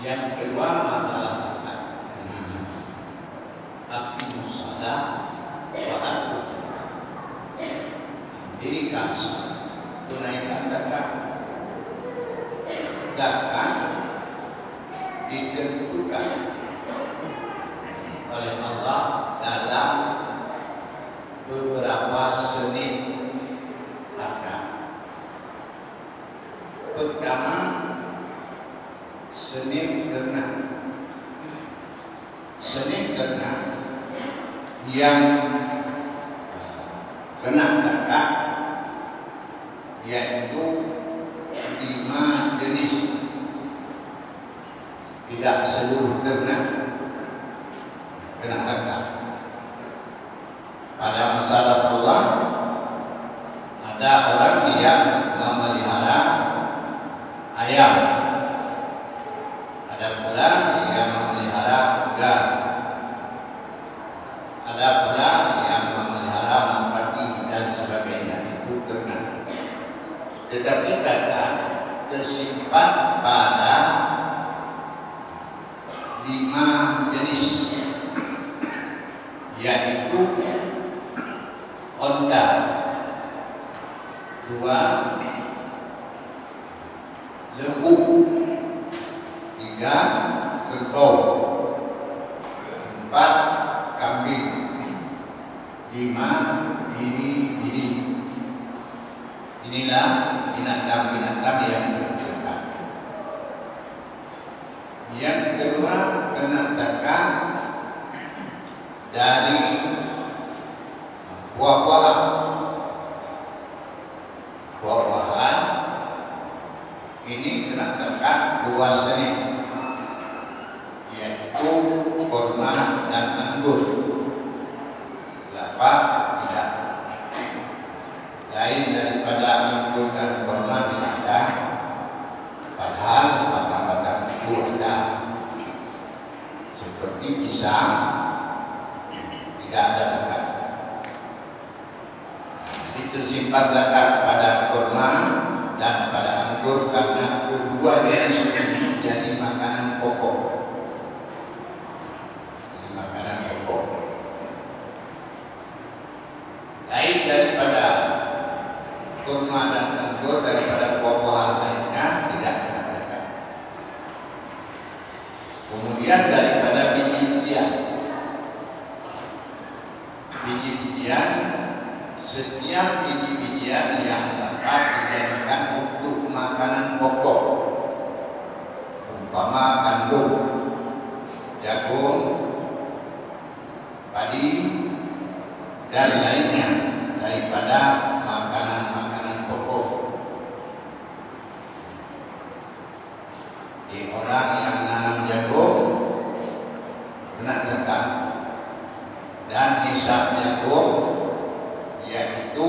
Yang kedua masalah zakat. Aqimus shalah wa atuz zakat. Dirikan salat, tunaikan zakat. Zakat ditentukan oleh Allah dalam beberapa senit harga. Pertama, senit ternak. Senit ternak yang kena zakat yaitu 5 jenis. Tidak seluruh ternak kena zakat. Pada masa Rasulullah ada orang yang memelihara ayam, ada pula yang memelihara ular, ada pula yang memelihara merpati dan sebagainya. Itu ternak. Tetapi zakat tersimpan pada 5 jenis, yaitu onta, 2 lembu, 3 kerbau, 4 kambing, 5 biri-biri. Inilah binatang-binatang yang dizakat. Yang kedua, kena zakat dari buah-buahan. Buah-buahan ini kena zakat 2 senit, yaitu kurma dan anggur. Kelapa tidak. Lain daripada anggur dan kurma tidak ada, padahal batang-batang itu ada. Seperti pisang tidak ada zakat. Itu simpan zakat pada kurma dan pada anggur karena kedua jenis ini jadi makanan pokok. Jadi makanan pokok. Lain daripada kurma dan anggur, daripada buah-buahan lainnya tidak kena zakat. Kemudian daripada biji-bijian. Biji-bijian, setiap biji-bijian yang dapat dijadikan untuk makanan pokok, umpama gandum, jagung, padi, dan lainnya daripada makanan-makanan pokok. Di orang yang nanam jagung kena zakat, dan nisab jagung yaitu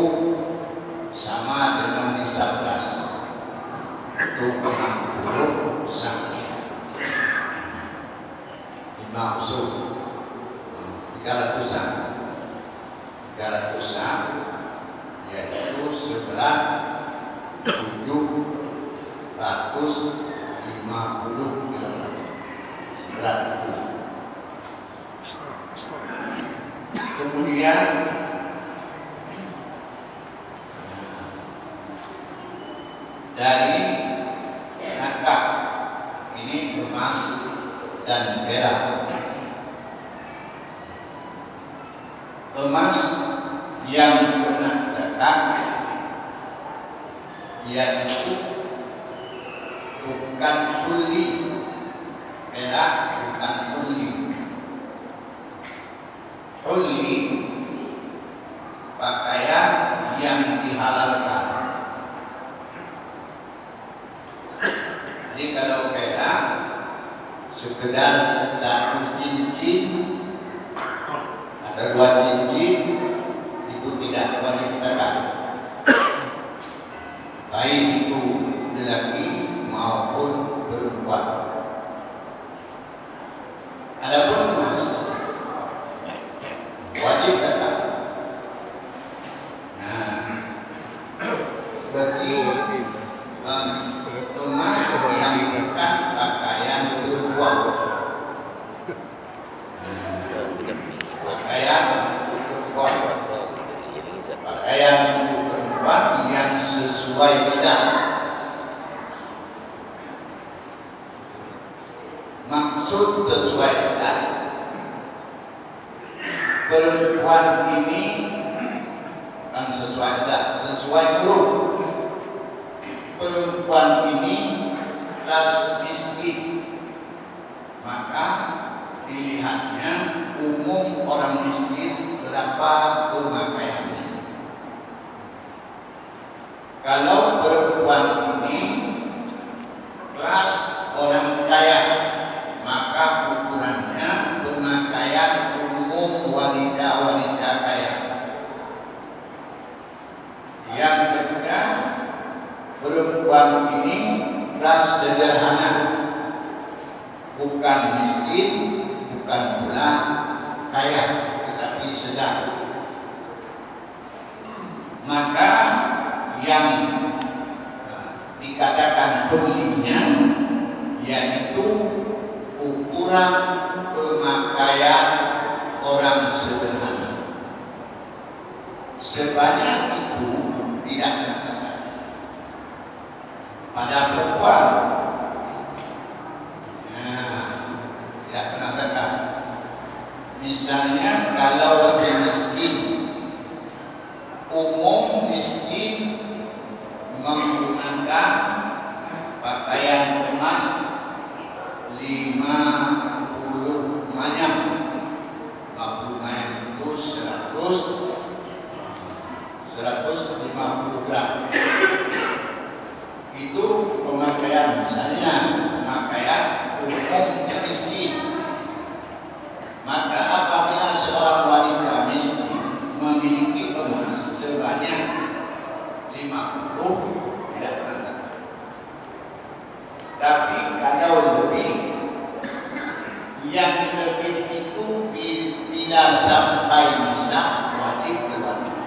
sama dengan nisab beras, itu 60 sak, 5 usuk, 300 sak. 300 sak yaitu seberat 750 kg. Seberat itu. Kemudian dari nakak, ini emas dan perak. Emas yang kena zakat yaitu bukan hulli, perak bukan hulli. Hulli pakaian yang dihalalkan. Jadi kalau perak sekedar 1 cincin, ada 2 cincin, itu tidak wajib zakat, baik itu lelaki maupun perempuan. Adapun emas wajib zakat. Nah, bagi emas yang bukan pakaian perempuan pakaian untuk perempuan yang sesuai adat. Maksud sesuai adat, perempuan ini kan sesuai adat, sesuai huruf. Perempuan ini kelas miskin, maka dilihatnya umum orang miskin berapa pemakaiannya. Kalau perempuan ini kelas orang kaya, maka ukurannya pemakaian umum wanita-wanita kaya. Yang ketiga, perempuan ini kelas sederhana, bukan miskin, bukan pula kaya, tetapi sedang. Maka yang dikatakan hullinya yaitu ukuran pemakaian orang sederhana. Sebanyak itu tidak dikatakan pada perempuan. Tidak pernah katakan. Misalnya kalau si miskin, umum miskin menggunakan pakaian emas 50 manyam. 50 manyam itu 150 gram. Itu pemakaian, misalnya pemakaian umum semiskin. Maka apabila seorang wanita miskin memiliki emas sebanyak 50, tidak pernah. Tapi kalau lebih, yang lebih itu bila sampai nisab wajib berwajib.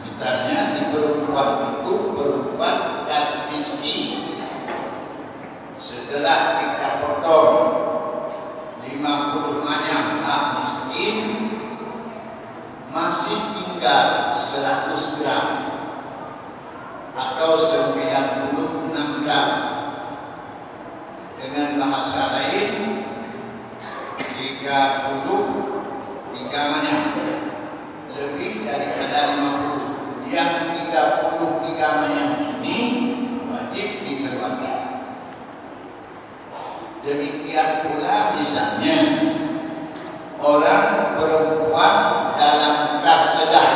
Misalnya si perempuan itu perempuan kelas miskin, setelah kita potong 50 manyam hak miskin, masih tinggal 100 gram atau 96 gram. Dengan bahasa lain 33 manyam, lebih daripada 50. Yang 33 manyam ini wajib diterwakilkan. Demikian pula misalnya orang perempuan dalam kelas sedang,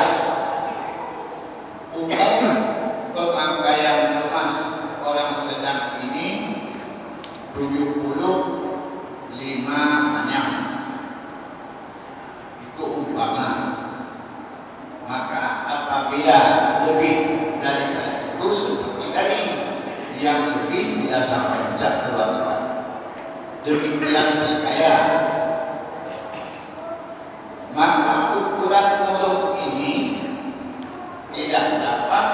umum pemakaian emas orang sedang ini 75 manyam. Itu umpama. Maka apabila lebih daripada itu seperti tadi, yang lebih bila sampai nisab berwajib. Demikian si kaya. Maka ukuran mulut ini tidak dapat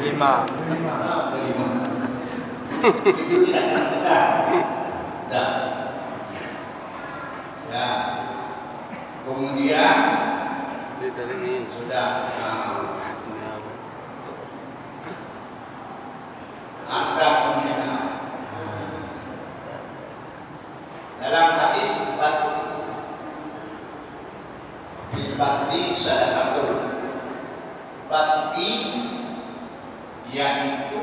Delima. Itu tidak kena tekan. Dah. Ya. Kemudian sudah ada pernyataan dalam hadis bakti sadaqatul bakti, yaitu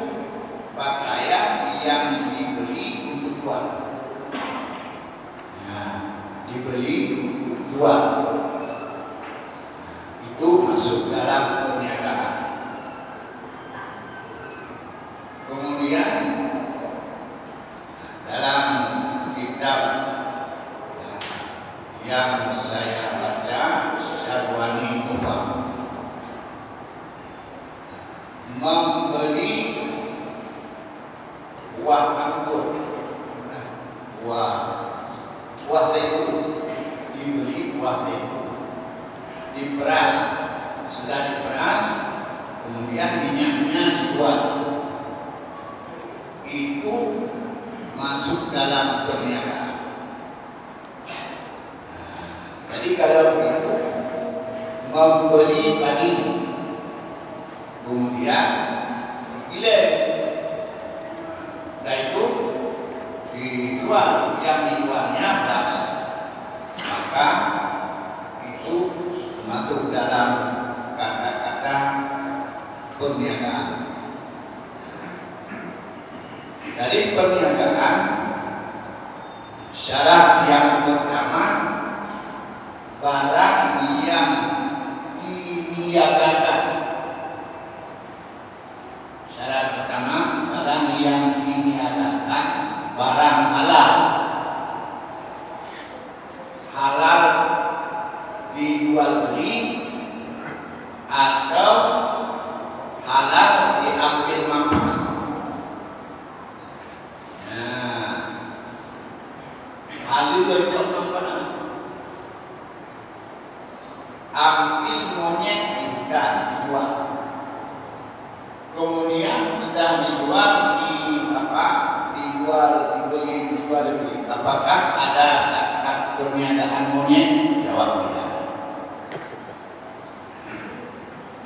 pakaian yang dibeli untuk jual. Nah, dibeli untuk jual itu masuk dalam perniagaan. Kemudian dalam kitab yang saya baca, Syarwani Tufah, membeli buah anggur, buah zaitun, dibeli buah zaitun, diperas, sudah diperas, kemudian minyaknya dijual. Itu masuk dalam perniagaan. Jadi kalau begitu, membeli padi, kemudian digiling, dan itu dijual, yang dijualnya beras, maka itu masuk dalam kata-kata perniagaan. Dari perniagaan, syarat yang pertama, barang yang diniagakan. Syarat pertama, barang yang diniagakan, barang halal. Halal dijual beli atau halal diambil manfaat. Halal manfaat. Ambil monyet di hutan, dijual. Kemudian sudah dijual, dibeli. Apakah ada akad perniagaan monyet? Jawab tidak.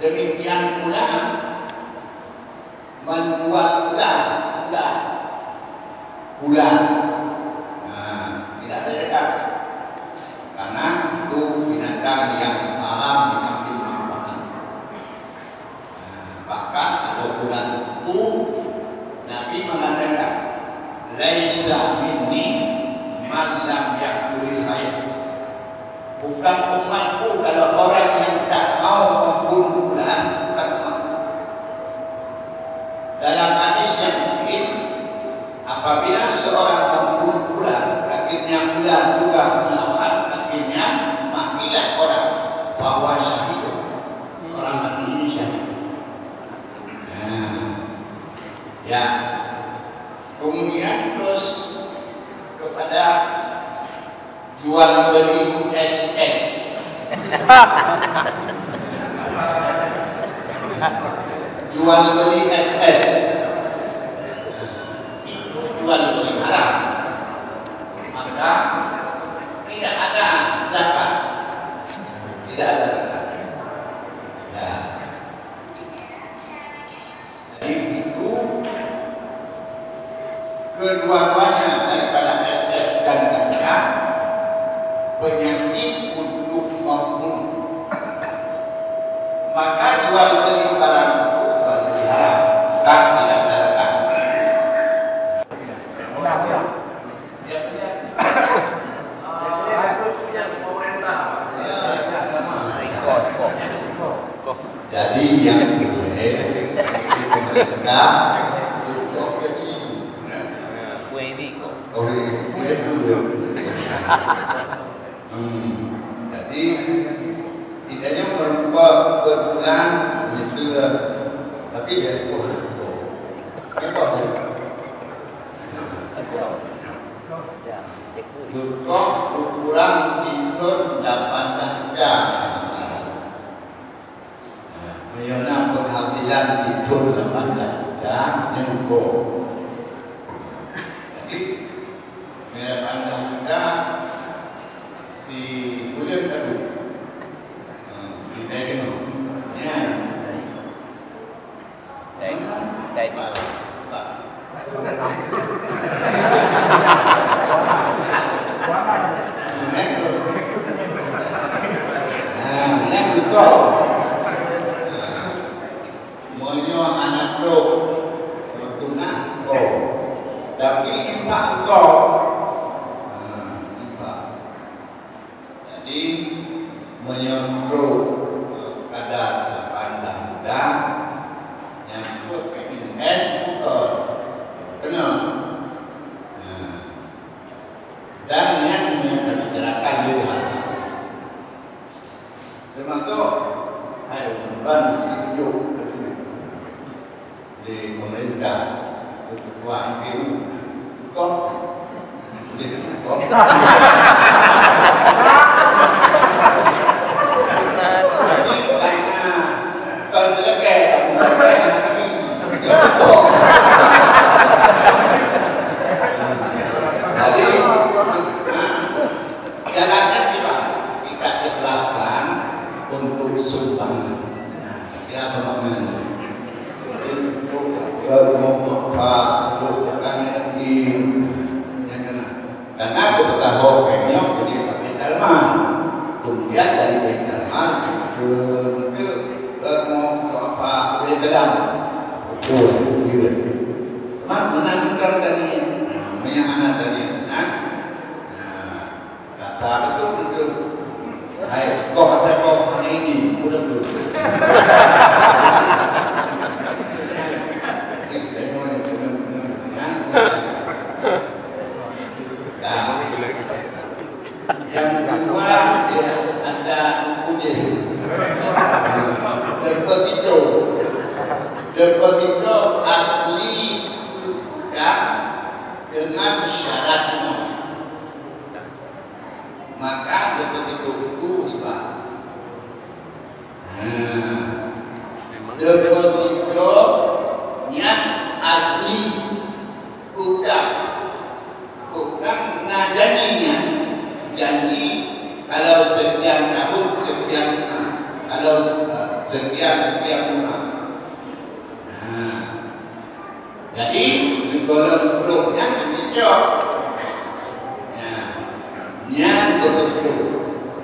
Demikian pula menjual ular. Tidak ada zakat, karena itu binatang yang haram diambil manfaat. Bahkan ada ular itu Nabi mengatakan, laisa minni man lam yakulil hayy. Bukan umatku kalau orang yang tak mau membunuh ular, bukan umatku. Dalam hadis yang lain, apabila seorang membunuh ular, akhirnya ular juga melawan, akhirnya matilah orang, bahwa syahid, orang mati ini syahid. Ya. Kemudian terus kepada jual beli SS. Jual beli SS itu jual beli haram, maka tidak ada zakat. Tidak ada zakat. Ya. Jadi itu kedua-duanya daripada SS dan ganja penyakit untuk membunuh. Maka jual beli barang itu jual beli haram, kan tidak ada zakat. Jadi yang boleh pemerintah untuk jadi jadi tidaknya merubah berbulan itu, tapi dia itu untuk ukuran itu 8 darjah. Mengenai penghasilan 9 tidur 8 dan nyuko. Jadi mereka anda di bulan kedua di Daegu ya Daegu Pak yang kedua monyo anak do tunah tapi impak do jadi menyentro kadar 8 juta nyangkut ke putar kena dan yang membicarakan juga termasuk ayo memban ditunjuk di pemerintah ketua MPU kok jalannya kita ikhlaskan untuk sumbangan. Kita sumbangan untuk untuk kami lagi yang kena. Karena aku bertahu penyok jadi kapital mal. Kemudian dari kapital mal ke mau apa Islam. Teman menangkan dari menyahanat dari menang. Dasar itu hai kau ada kau hari ini udah belum yang kedua ya ada deposito asli sudah dengan syarat maka deposito itu riba. Deposito yang asli bukan janjinya janji kalau sekian tahun sekian kalau sekian bulan. Jadi segala bentuknya hijau. Yang deposito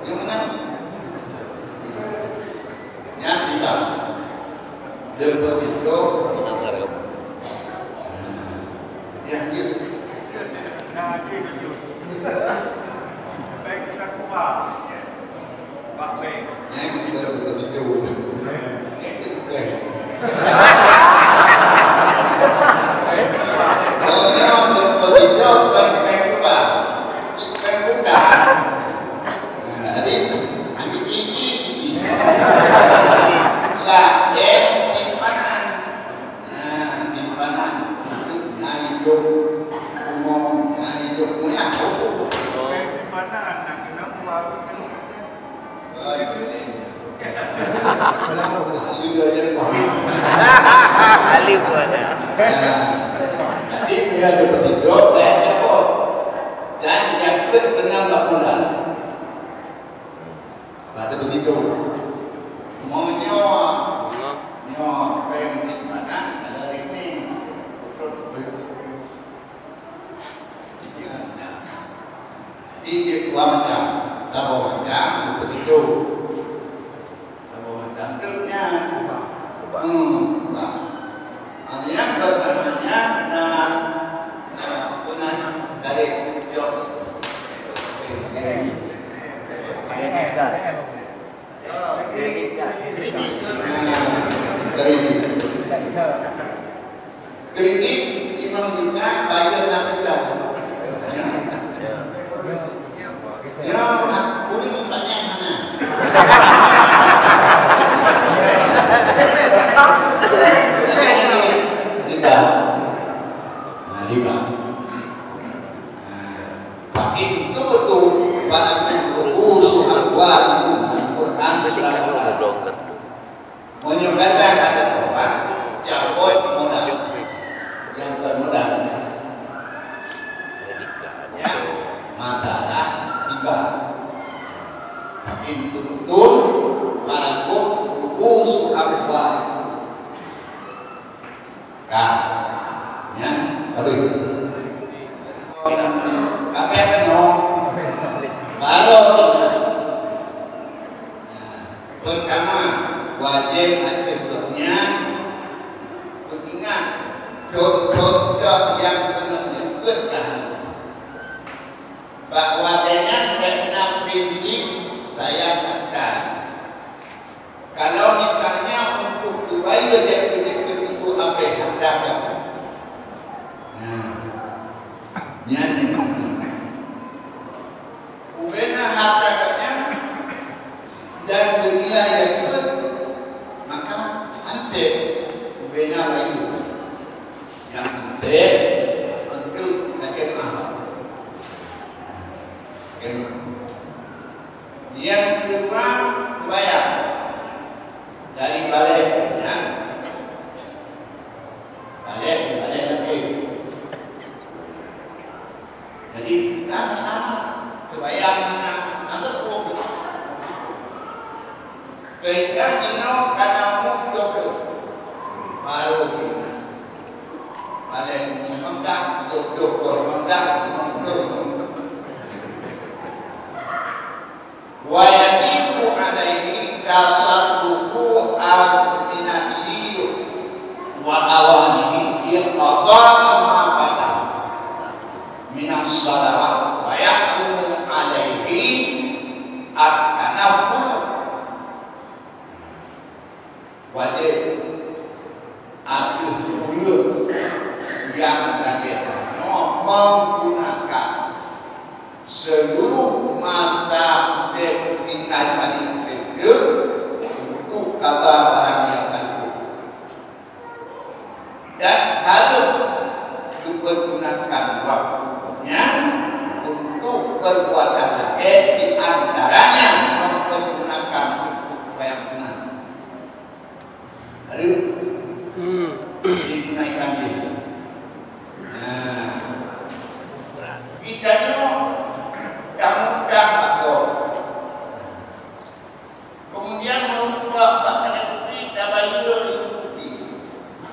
yang mana? Yang riba. Deposito yang dia baik kita kuat Pak Beng yang kita deposito itu baik. Oh, deposito baik kuat. Jadi ambil gini lah simpanan simpanan untuk hidup umum hidup punya simpanan nak kena uang baik ini kenapa juga dia alif ada jadi dia dapat hidup banyak kok dan dapat menambah modal. Pada begitu, monyo pem simpanan ada ini di dua macam, satu macam begitu, satu macam terusnya, yang bersamanya punah dari job. Kredit 5 juta bayar 6 juta. Ya, kuning banyak mana? Riba. Riba. Pak itu betul pada usul al-wajib Quran surah Al-Baqarah. Menyebabkan ada tobat Yang tapi kami akan kalau pertama wajib aturnya mengingat contoh yang pernah menyebutkan bahwa dengan prinsip saya katakan kalau misalnya untuk supaya objek-objek itu apa yang hadapkan nyanyi ubena hadapkannya dan bernilai yang good maka ansep ubena layu yang ansep untuk nakit mahal yang kedua bayar dari balik balik lagi jadi sama-sama sebayang mana anda perlu ketika ino katamu jodoh baru kita balik mengondak jodoh mengondak wa yaqifu alaihi tasarrufu al-minati wa awanihi iqada'i ma fata minas salawat wa yahrumu alaihi at-tanafful wajib akhirul yang lagi menggunakan seluruh masa tinggal pada hidup untuk kata barang yang baru dan harus dipergunakan waktunya untuk perbuatan lain di antaranya mempergunakan untuk yang benar lalu digunakan itu kita mudah takut kemudian membuat bahkan itu dah bayar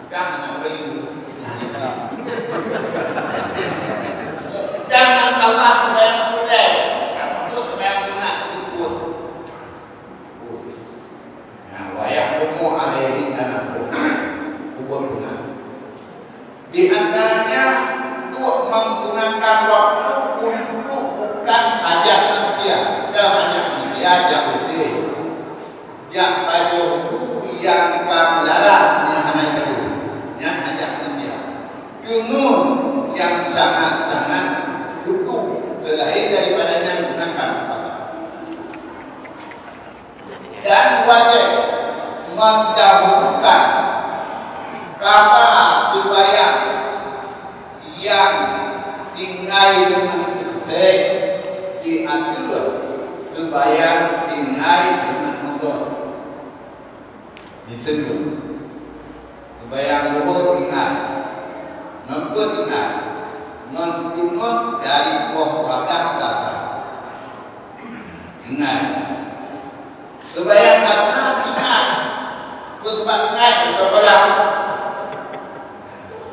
dan bayu dan Allah yang boleh untuk yang benar itu wa yahrumu alaihi tanabbuh hubungan di antaranya untuk menggunakan waktu untuk bukan hajat manusia dan hajat manusia yang bersih yang baju yang kamlarang yang hanya baju yang hajat manusia jumur yang sangat-sangat butuh selain daripadanya menggunakan apa dan wajib mendahulukan kata supaya yang tinggal dengan bersih diatur supaya tinggal dengan motor disebut supaya luhur tinggal ngempet tinggal mentungut dari wadah dasar tinggal supaya dasar tinggal sebab tinggal kita belah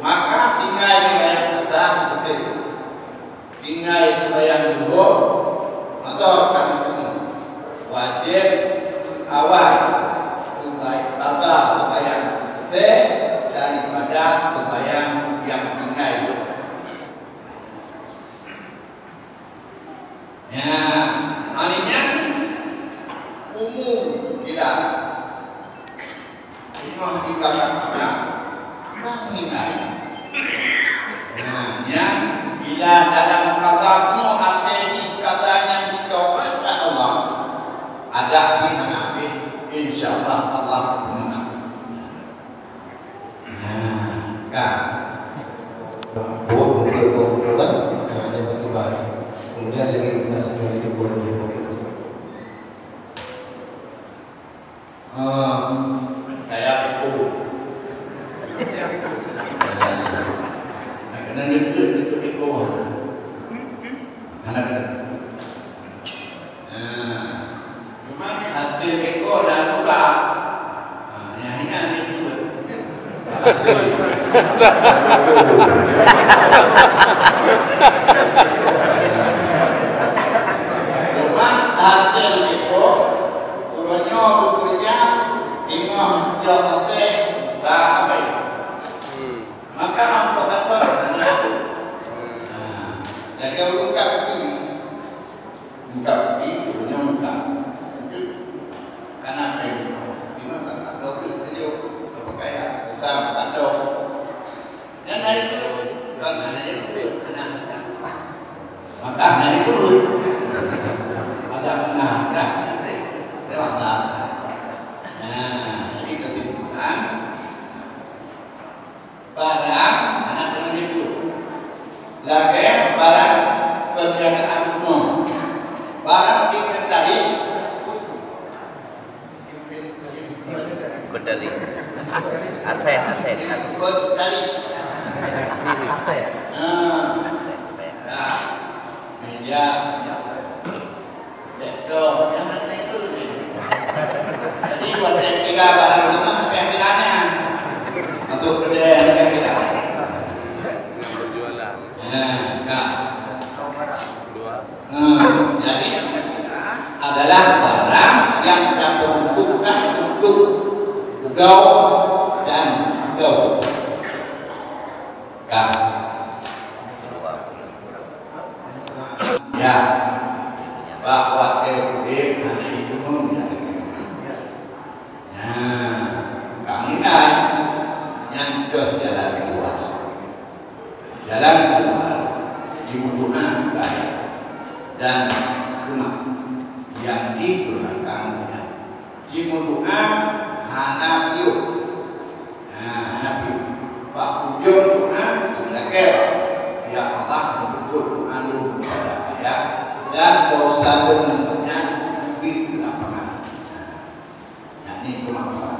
maka tinggal supaya dasar bersih tinggal supaya luhur atau kami temu wajib awal supaya tata supaya bersih daripada supaya yang tinggal ya artinya umum kita semua dikatakan apa mengingat yang bila dalam katamu arti katanya dicoba tak Allah ada di hanafi insyaallah Allah menang kan buat untuk kan yang berkembang kemudian lagi nasi yang dibuat kayak itu kena nyebut itu bawah anak cuma hasil ekor dah buka yang ini nyebut Cuman hasil itu urunnya bekerja hingga mencapai sampai maka apa kata jadi urung kaki urunnya muka karena apa itu gimana tak tahu itu kepakaian sama tak tahu dan itu bagaimana itu anak maka anak itu ada mengangkat lewat data. Jadi kesimpulan barang anak teman itu lagi barang perniagaan umum, barang inventaris, inventaris, aset, inventaris, meja. Betul, yang ada itu nih. Jadi buat tiga barang itu mah sampai bilangnya untuk kedai sampai bilang. berjualan. Jadi adalah barang yang diperuntukkan untuk gau dan gau. Ya. Bahwa teori hanya itu menjadi kami nyantuh jalan keluar dimutuhkan dan rumah yang digunakan dimutuhkan hanapiu Pak ujung Tuhan dimiliki ya Allah membentuk Tuhan kepada ayat dan dosa bentuknya lebih di lapangan. Nah ini bermanfaat.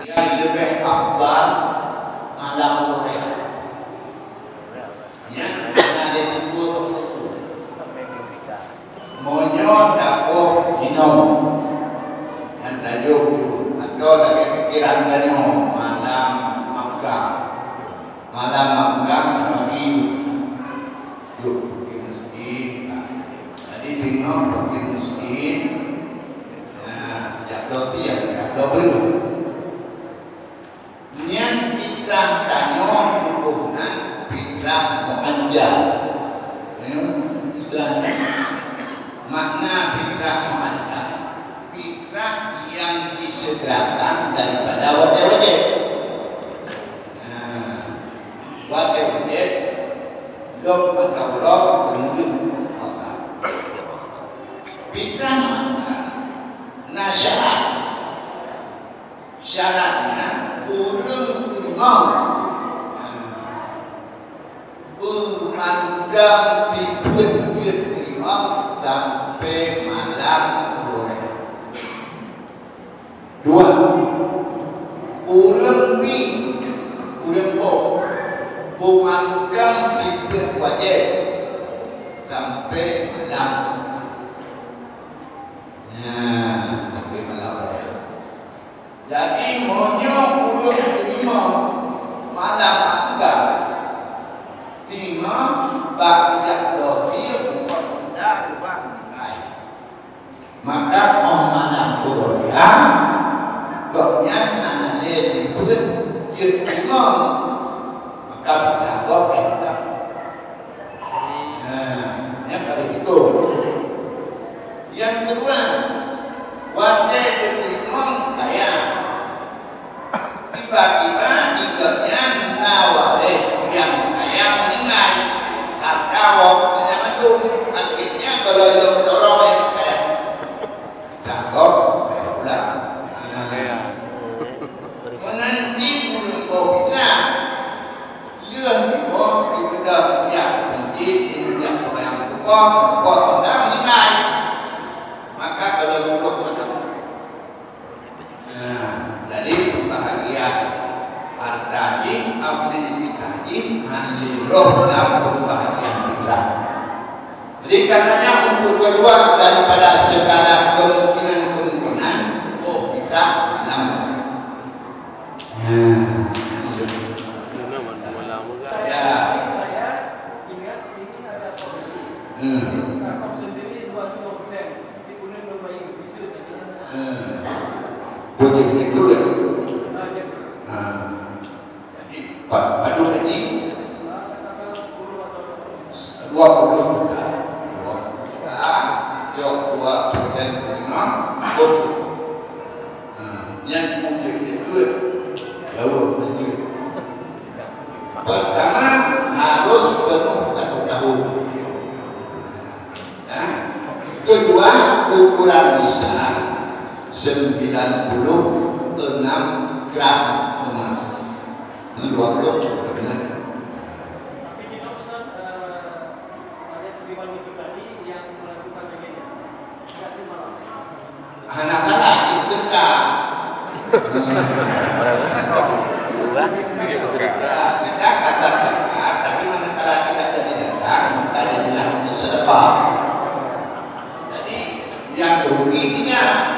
Yang lebih afdal malam Korea. Yang ada itu untuk monyo dapur minum yang tajuk atau dari pikiran dari malam magang bagi yuk bikin miskin. Jadi singo bikin miskin. Jatuh siang, jatuh belum. Nian fitrah tanyo hukuman fitrah mu'anjal. Istilahnya makna fitrah mu'anjal, fitrah yang disegerakan daripada wajib-wajib. Wajib-wajib lom atau lom kemudian asal. Fitrah mu'anjal nah syaratnya urung imam memandang fitrah imam sampai malam boleh. Dua, urung memandang fitrah wajib sampai malam. Sampai malam boleh. Jadi monyo urung terima malam enggak sehingga bak dosir dah ubah maka malam Korea goknya hanya disebut terima maka beragam kita yang kalau itu. Yang kedua wajib diterima bayar. Tiba-tiba digotnya naware yang kaya meninggal harta waktunya maju akhirnya kalau itu dorong yang kaya takut berulang menanti belum COVID-nya lihat ibu ibadah sejak masjid ini yang sembahyang subuh kok anda meninggal maka kalau untuk jadi bahagia hartaji abdi dikaji ahli roh dan pembahagian fitrah. Jadi karenanya untuk keluar daripada segala kemungkinan fitrah malam ukuran Nisa 96 gram emas. 20 benar. Tapi kita Ustaz ada pribadi yang melakukan begini. Tidak salah. Anak salah itu sedekah. Kita kata sedekah, tapi manakala kita jadi datang, maka jadilah untuk sedekah. Jadi yang rugi tidak.